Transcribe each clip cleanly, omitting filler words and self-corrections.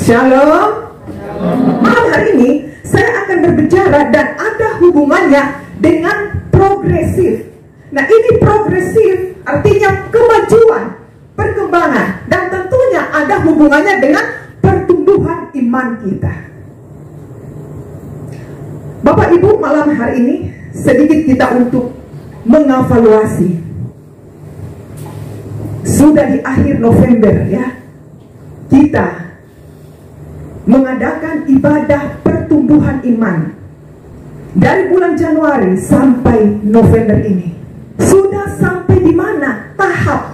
Shalom. Malam hari ini saya akan berbicara dan ada hubungannya dengan progresif. Nah, ini progresif artinya kemajuan, perkembangan, dan tentunya ada hubungannya dengan pertumbuhan iman kita. Bapak Ibu, malam hari ini sedikit kita untuk mengevaluasi. Sudah di akhir November ya, kita mengadakan ibadah pertumbuhan iman dari bulan Januari sampai November ini. Sudah sampai di mana tahap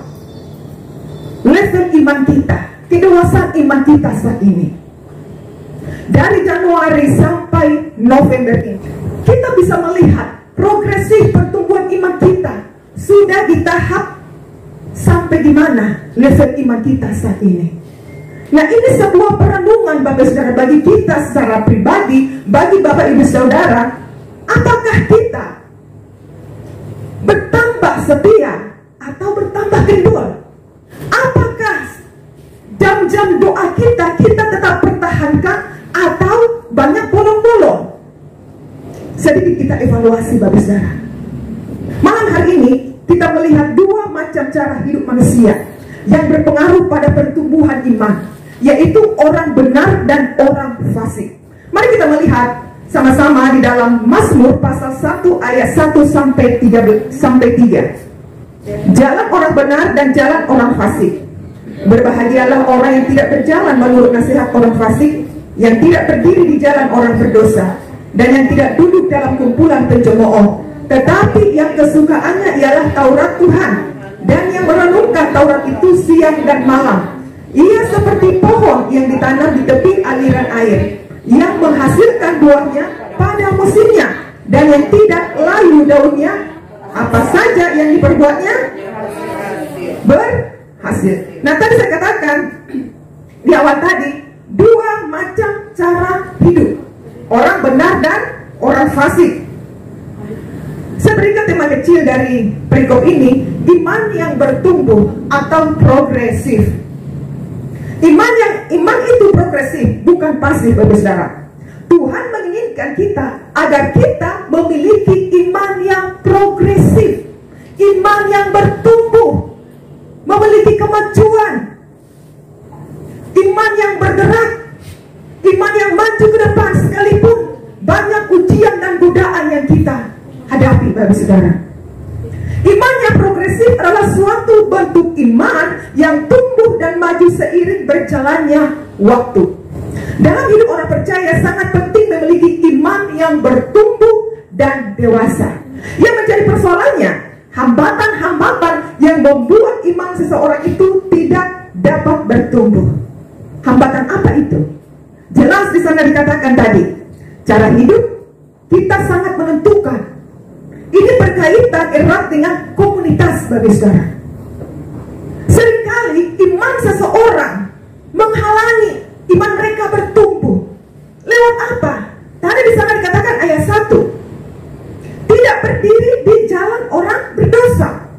level iman kita, kedewasaan iman kita saat ini? Dari Januari sampai November ini, kita bisa melihat progresif pertumbuhan iman kita sudah di tahap sampai di mana level iman kita saat ini. Nah, ini sebuah perenungan Bapak Saudara bagi kita secara pribadi, bagi Bapak Ibu Saudara. Apakah kita bertambah setia atau bertambah kendor? Apakah jam-jam doa kita tetap pertahankan atau banyak bolong-bolong? Sedikit kita evaluasi Bapak Saudara. Malam hari ini kita melihat dua macam cara hidup manusia yang berpengaruh pada pertumbuhan iman, yaitu orang benar dan orang fasik. Mari kita melihat sama-sama di dalam Mazmur pasal 1 ayat 1 sampai 3. Jalan orang benar dan jalan orang fasik. Berbahagialah orang yang tidak berjalan menurut nasihat orang fasik, yang tidak berdiri di jalan orang berdosa, dan yang tidak duduk dalam kumpulan pencemooh, tetapi yang kesukaannya ialah Taurat Tuhan, dan yang merenungkan Taurat itu siang dan malam. Ia seperti pohon yang ditanam di tepi aliran air, yang menghasilkan buahnya pada musimnya, dan yang tidak layu daunnya. Apa saja yang diperbuatnya berhasil. Nah, tadi saya katakan di awal tadi, dua macam cara hidup, orang benar dan orang fasik. Saya berikan tema kecil dari perikop ini, iman yang bertumbuh atau progresif. Iman itu progresif, bukan pasif, Bapak Saudara. Tuhan menginginkan kita agar kita memiliki iman yang progresif, iman yang bertumbuh, memiliki kemajuan, iman yang bergerak, iman yang maju ke depan sekalipun banyak ujian dan godaan yang kita hadapi, Bapak Saudara. Iman yang progresif adalah suatu bentuk iman yang tumbuh dan maju seiring berjalannya waktu. Dalam hidup orang percaya sangat penting memiliki iman yang bertumbuh dan dewasa. Yang menjadi persoalannya, hambatan-hambatan yang membuat iman seseorang itu tidak dapat bertumbuh. Hambatan apa itu? Jelas di sana dikatakan tadi, cara hidup kita sangat menentukan. Ini berkaitan erat dengan komunitas, Bapak Saudara. Seringkali iman seseorang menghalangi iman mereka bertumbuh. Lewat apa? Tadi di sana dikatakan ayat 1. Tidak berdiri di jalan orang berdosa.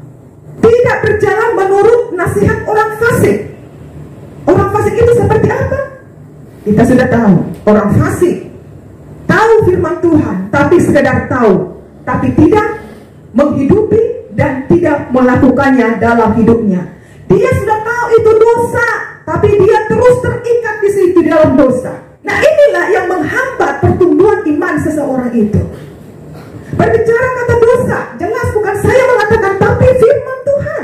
Tidak berjalan menurut nasihat orang fasik. Orang fasik itu seperti apa? Kita sudah tahu. Orang fasik tahu firman Tuhan, tapi sekedar tahu, tapi tidak menghidupi dan tidak melakukannya dalam hidupnya. Dia sudah tahu itu dosa, tapi dia terus terikat di situ dalam dosa. Nah, inilah yang menghambat pertumbuhan iman seseorang itu. Berbicara kata dosa, jelas bukan saya mengatakan, tapi firman Tuhan.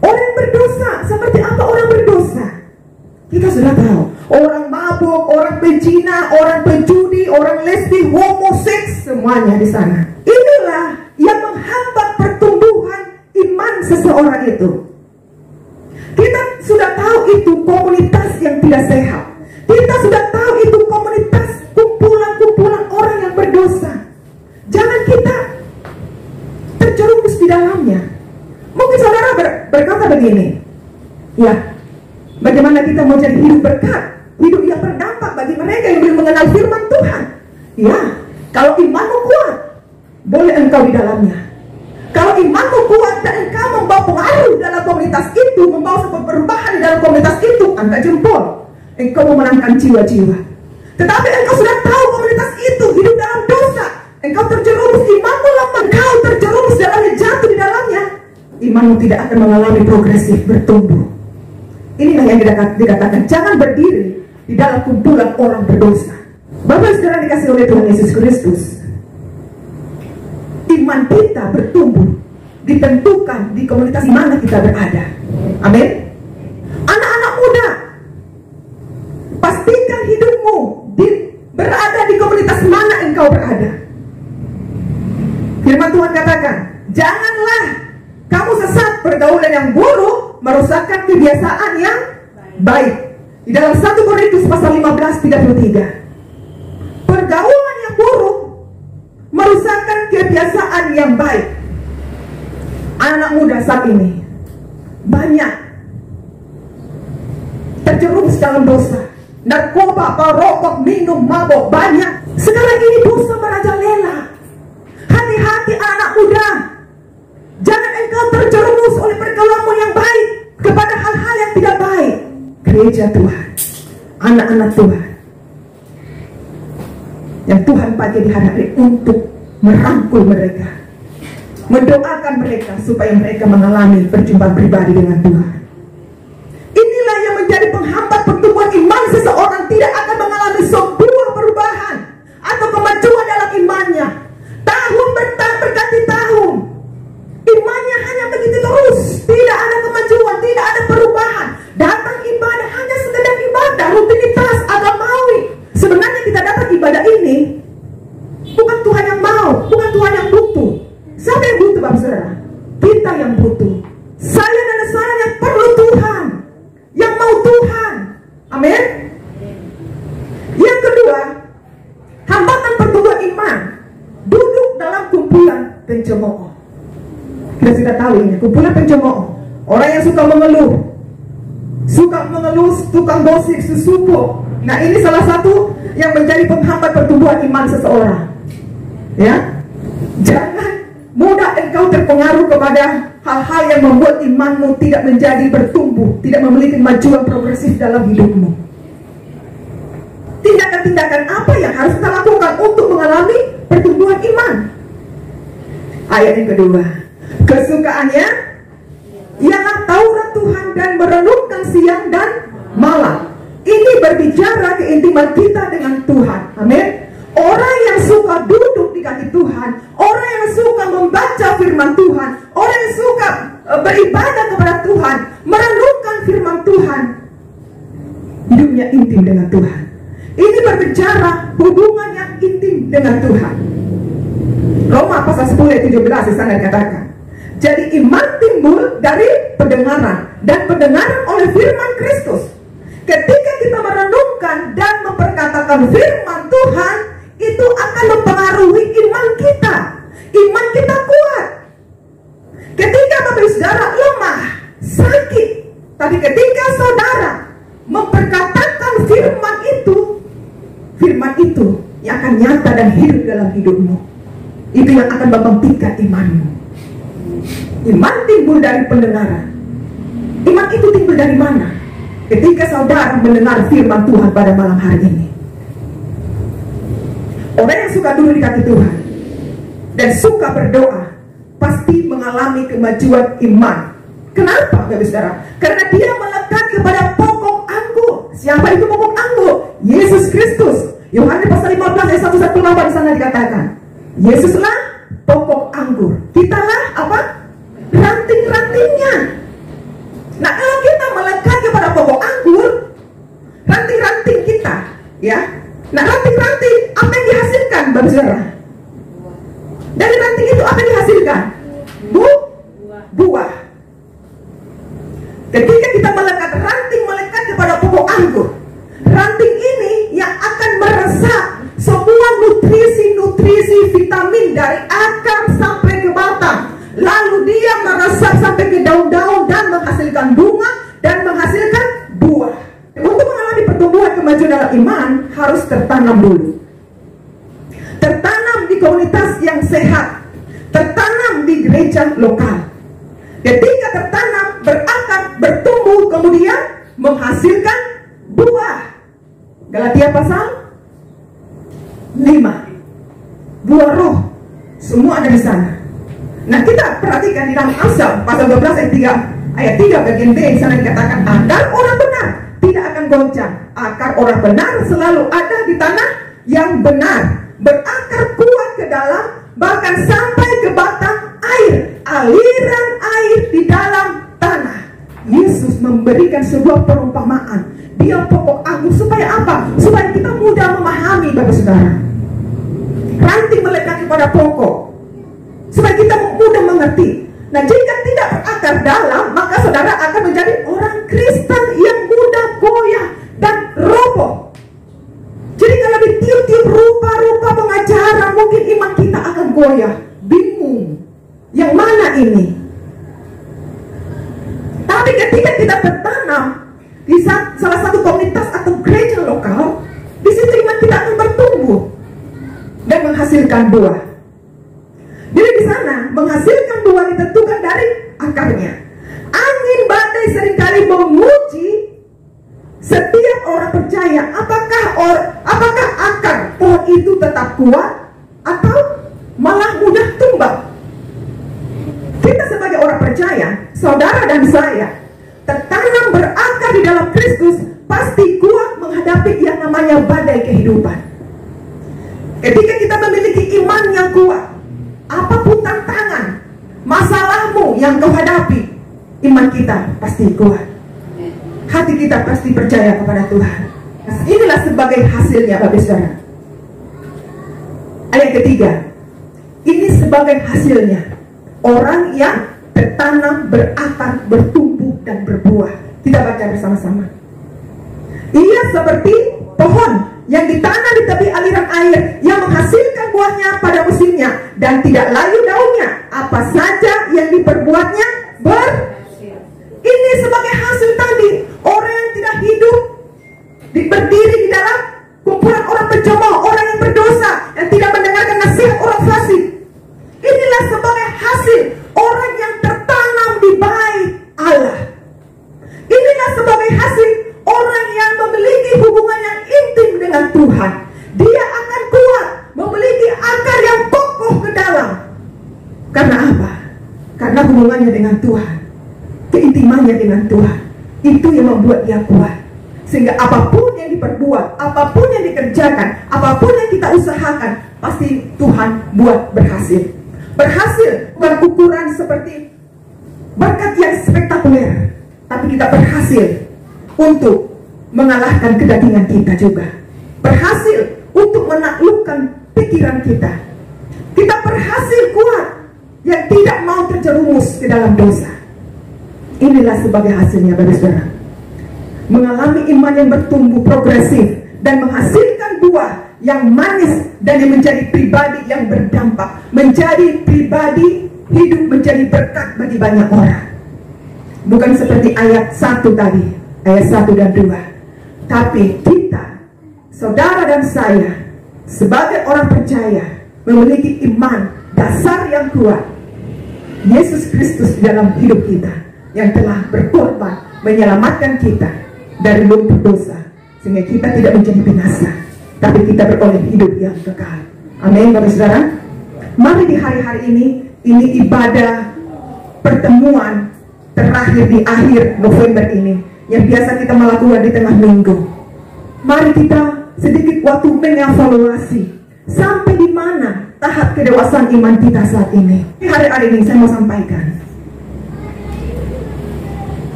Orang berdosa, seperti apa orang berdosa? Kita sudah tahu. Orang mabuk, orang pezina, orang penjudi, orang lesbi, homoseks, semuanya di sana. Inilah yang menghambat pertumbuhan iman seseorang itu. Kita sudah tahu itu komunitas yang tidak sehat. Kita sudah tahu itu komunitas kumpulan-kumpulan orang yang berdosa. Jangan kita terjerumus di dalamnya. Mungkin saudara berkata begini, ya, bagaimana kita mau jadi hidup berkat, hidup yang berdampak bagi mereka yang belum mengenal firman Tuhan? Ya, kalau imanmu kuat, boleh engkau di dalamnya. Kalau imanmu kuat dan engkau membawa pengaruh dalam komunitas itu, membawa sebuah perubahan di dalam komunitas itu, angkat jempol. engkau memenangkan jiwa-jiwa. Tetapi engkau sudah tahu komunitas itu hidup dalam dosa, engkau terjerumus, imanmu lemah, engkau terjerumus dalamnya, jatuh di dalamnya, imanmu tidak akan mengalami progresif bertumbuh. Inilah yang dikatakan jangan berdiri di dalam kumpulan orang berdosa. Bapak saudara dikasih oleh Tuhan Yesus Kristus, iman kita bertumbuh ditentukan di komunitas di mana kita berada. Amin. Anak-anak muda, pastikan hidupmu berada di komunitas mana engkau berada. Firman Tuhan katakan, janganlah kamu sesat pergaulan yang buruk merusakkan kebiasaan yang baik. Di dalam 1 Korintus pasal 15:33. Pergaulan yang buruk merusakkan kebiasaan yang baik. Anak muda saat ini banyak terjerumus dalam dosa. Narkoba, perokok, minum, mabok, banyak. Sekarang ini dosa merajalela. Hati-hati anak muda, jangan engkau terjerumus oleh pergaulanmu yang baik kepada hal-hal yang tidak baik. Gereja Tuhan, anak-anak Tuhan yang Tuhan pakai di hari untuk merangkul mereka, mendoakan mereka supaya mereka mengalami perjumpaan pribadi dengan Tuhan. Inilah yang menjadi penghambat pertumbuhan iman seseorang, tidak akan mengalami sebuah perubahan atau kemajuan dalam imannya. Tahun berganti tahun, imannya hanya begitu terus, tidak ada kemajuan, tidak ada perubahan. Datang ibadah hanya sekedar ibadah, rutinitas agamawi. Sebenarnya kita datang ibadah ini bukan Tuhan yang mau, bukan Tuhan yang butuh. Siapa yang butuh, Bapak Saudara? Kita yang butuh. Saya dan saudara yang perlu Tuhan, yang mau Tuhan. Amin. Yang kedua, hambatan pertumbuhan iman, duduk dalam kumpulan pencemooh. Kita sudah tahu ini, kumpulan pencemooh. Orang yang suka mengeluh, tukang gosip, susupo. Nah, ini salah satu yang menjadi penghambat pertumbuhan iman seseorang. Ya, jangan mudah engkau terpengaruh kepada hal-hal yang membuat imanmu tidak menjadi bertumbuh, tidak memiliki kemajuan progresif dalam hidupmu. Tindakan-tindakan apa yang harus kita lakukan untuk mengalami pertumbuhan iman? Ayat yang kedua, kesukaannya ialah Taurat Tuhan dan merenungkan siang dan malam. Ini berbicara keintiman kita dengan Tuhan. Amin. Orang yang suka duduk di kaki Tuhan, orang yang suka membaca firman Tuhan, orang yang suka beribadah kepada Tuhan, merenungkan firman Tuhan, hidupnya intim dengan Tuhan. Ini berbicara hubungan yang intim dengan Tuhan. Roma pasal 10 ayat 17 di sana dikatakan, jadi iman timbul dari pendengaran, dan pendengaran oleh firman Kristus. Ketika kita merenungkan dan memperkatakan firman Tuhan, itu akan mempengaruhi iman kita. Iman kita kuat. Ketika Bapak Saudara lemah, sakit, tapi ketika saudara memperkatakan firman itu yang akan nyata dan hidup dalam hidupmu. Itu yang akan membangkitkan imanmu. Iman timbul dari pendengaran. Iman itu timbul dari mana? Ketika saudara mendengar firman Tuhan pada malam hari ini. Orang yang suka duduk di kaki Tuhan dan suka berdoa pasti mengalami kemajuan iman. Kenapa, Bapak Saudara? Karena dia melekat kepada pokok anggur. Siapa itu pokok anggur? Yesus Kristus. Yohanes pasal 15 ayat 1-8 di sana dikatakan, Yesuslah pokok anggur. Kitalah apa? Ranting-rantingnya. Nah, kalau kita melekat kepada pokok anggur, ranting-ranting kita, ya. Nah, ranting-ranting apa yang dihasilkan, Bapak Saudara? Dari ranting itu apa yang dihasilkan? Buah. Ketika kita melekat kepada pokok anggur, ranting ini yang akan meresap semua nutrisi vitamin dari akar sampai ke batang. Lalu dia meresap sampai ke daun-daun dan menghasilkan bunga dan menghasilkan buah. Untuk mengalami pertumbuhan kemajuan dalam iman harus tertanam dulu. Tertanam di komunitas yang sehat, tertanam di gereja lokal. Ketika tertanam, berakar, bertumbuh, kemudian menghasilkan buah. Galatia pasal 5. Buah roh semua ada di sana. Nah, kita perhatikan di dalam Amsal pasal 12 ayat 3 bagian B, di sana dikatakan, akar orang benar tidak akan goncang. Akar orang benar selalu ada di tanah yang benar, berakar kuat ke dalam, bahkan sampai ke batang air, aliran air di dalam tanah. Yesus memberikan sebuah perumpamaan. Dia pokok anggur supaya apa? Supaya kita mudah memahami, Bapak Saudara. Ranting melekat kepada pokok, supaya kita mudah mengerti. Nah, jika tidak berakar dalam, maka saudara akan menjadi orang Kristen yang mudah goyah dan roboh. Jadi kalau ditiup-tiup rupa-rupa pengajaran, mungkin iman kita akan goyah, bingung. Yang mana ini? Tapi ketika kita bertanam di salah satu komunitas atau gereja lokal, di situ iman kita akan bertumbuh dan menghasilkan buah. Jadi di sana menghasilkan buah ditentukan dari akarnya. Angin badai seringkali menguji setiap orang percaya, apakah akar pohon itu tetap kuat atau malah mudah tumbang. Kita sebagai orang percaya, saudara dan saya, tertanam berakar di dalam Kristus, pasti kuat menghadapi yang namanya badai kehidupan. Ketika kita memiliki iman yang kuat, apapun tantangan, masalahmu yang kau hadapi, iman kita pasti kuat. Hati kita pasti percaya kepada Tuhan. Inilah sebagai hasilnya, Bapak Saudara. Ayat ketiga, ini sebagai hasilnya orang yang tertanam, berakar, bertumbuh dan berbuah. Kita baca bersama-sama. Ia seperti pohon yang ditanam di tepi aliran air, yang menghasilkan buahnya pada musimnya dan tidak layu daunnya. Apa saja yang diperbuatnya berhasil. Ini sebagai hasil tadi. Orang yang tidak hidup berdiri di dalam kumpulan orang pencemooh, orang yang berdosa, yang tidak mendengarkan nasihat orang fasik. Inilah sebagai hasil orang yang tertanam di bait Allah. Inilah sebagai hasil orang yang memiliki hubungan yang intim dengan Tuhan. Dia akan kuat, memiliki akar yang kokoh ke dalam. Karena apa? Karena hubungannya dengan Tuhan, keintimannya dengan Tuhan. Itu yang membuat dia kuat. Sehingga apapun yang diperbuat, apapun yang dikerjakan, apapun yang kita usahakan, pasti Tuhan buat berhasil. Berhasil bukan ukuran seperti berkat yang spektakuler, tapi kita berhasil untuk mengalahkan kedagingan kita juga. Berhasil untuk menaklukkan pikiran kita. Kita berhasil kuat yang tidak mau terjerumus ke dalam dosa. Inilah sebagai hasilnya, Bapak Saudara. Mengalami iman yang bertumbuh progresif dan menghasilkan buah yang manis dan yang menjadi pribadi yang berdampak, menjadi pribadi hidup menjadi berkat bagi banyak orang. Bukan seperti ayat 1 tadi, ayat 1 dan 2. Tapi kita, saudara dan saya, sebagai orang percaya, memiliki iman dasar yang kuat. Yesus Kristus di dalam hidup kita, yang telah berkorban menyelamatkan kita dari lumpur dosa, sehingga kita tidak menjadi binasa, tapi kita beroleh hidup yang kekal. Amin, Bapak Saudara. Mari di hari-hari ini ibadah pertemuan terakhir di akhir November ini, yang biasa kita melakukan di tengah minggu. Mari kita sedikit waktu mengevaluasi sampai di mana tahap kedewasaan iman kita saat ini. Di hari-hari ini saya mau sampaikan,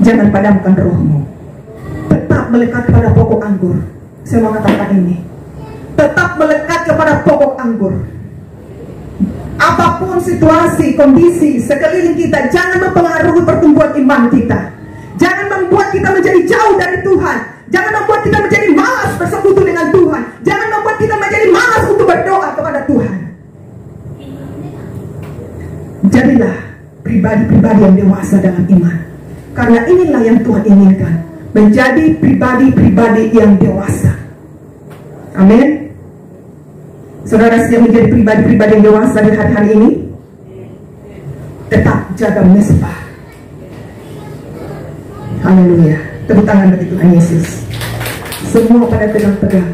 jangan padamkan rohmu. Tetap melekat kepada pokok anggur. Saya mau katakan ini. Tetap melekat kepada pokok anggur. Apapun situasi, kondisi sekeliling kita, jangan mempengaruhi pertumbuhan iman kita. Jangan membuat kita menjadi jauh dari Tuhan. Jangan membuat kita menjadi malas bersekutu dengan Tuhan. Jangan membuat kita menjadi malas untuk berdoa kepada Tuhan. Jadilah pribadi-pribadi yang dewasa dalam iman. Karena inilah yang Tuhan inginkan, menjadi pribadi-pribadi yang dewasa. Amin. Saudara siap menjadi pribadi-pribadi yang dewasa di hari-hari ini? Tetap jaga mesbah. Haleluya. Tepuk tangan bagi Tuhan Yesus. semua pada tegang-tegang.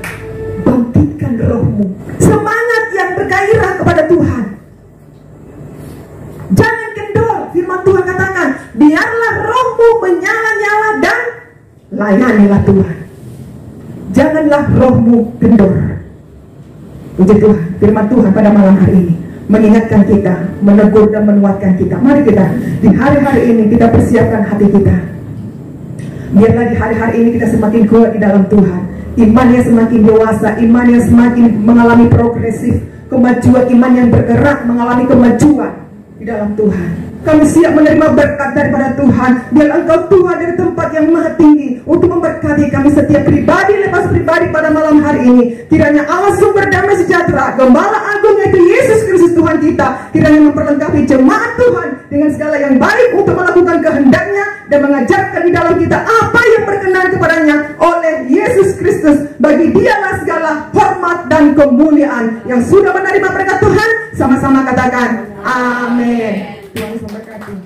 Bangkitkan rohmu, semangat yang bergairah kepada Tuhan. Jangan kendor. Firman Tuhan katakan, biarlah rohmu menyala-nyala dan layanilah Tuhan. Janganlah rohmu kendor. Puji Tuhan, firman Tuhan pada malam hari ini mengingatkan kita, menegur dan menguatkan kita. Mari kita di hari-hari ini kita persiapkan hati kita. Biarlah di hari-hari ini kita semakin kuat di dalam Tuhan. Iman yang semakin dewasa, iman yang semakin mengalami progresif, kemajuan iman yang bergerak mengalami kemajuan di dalam Tuhan. Kami siap menerima berkat daripada Tuhan. Biar Engkau Tuhan dari tempat yang maha tinggi untuk memberkati kami setiap pribadi lepas pribadi pada malam hari ini. Kiranya Allah sumber damai sejahtera, Gembala Agung yaitu Yesus Kristus Tuhan kita, kiranya memperlengkapi jemaat Tuhan dengan segala yang baik untuk melakukan kehendaknya dan mengajarkan di dalam kita apa yang berkenan kepadanya oleh Yesus Kristus. Bagi Dialah segala hormat dan kemuliaan. Yang sudah menerima berkat Tuhan, sama-sama katakan amin. Tuhan memberkati.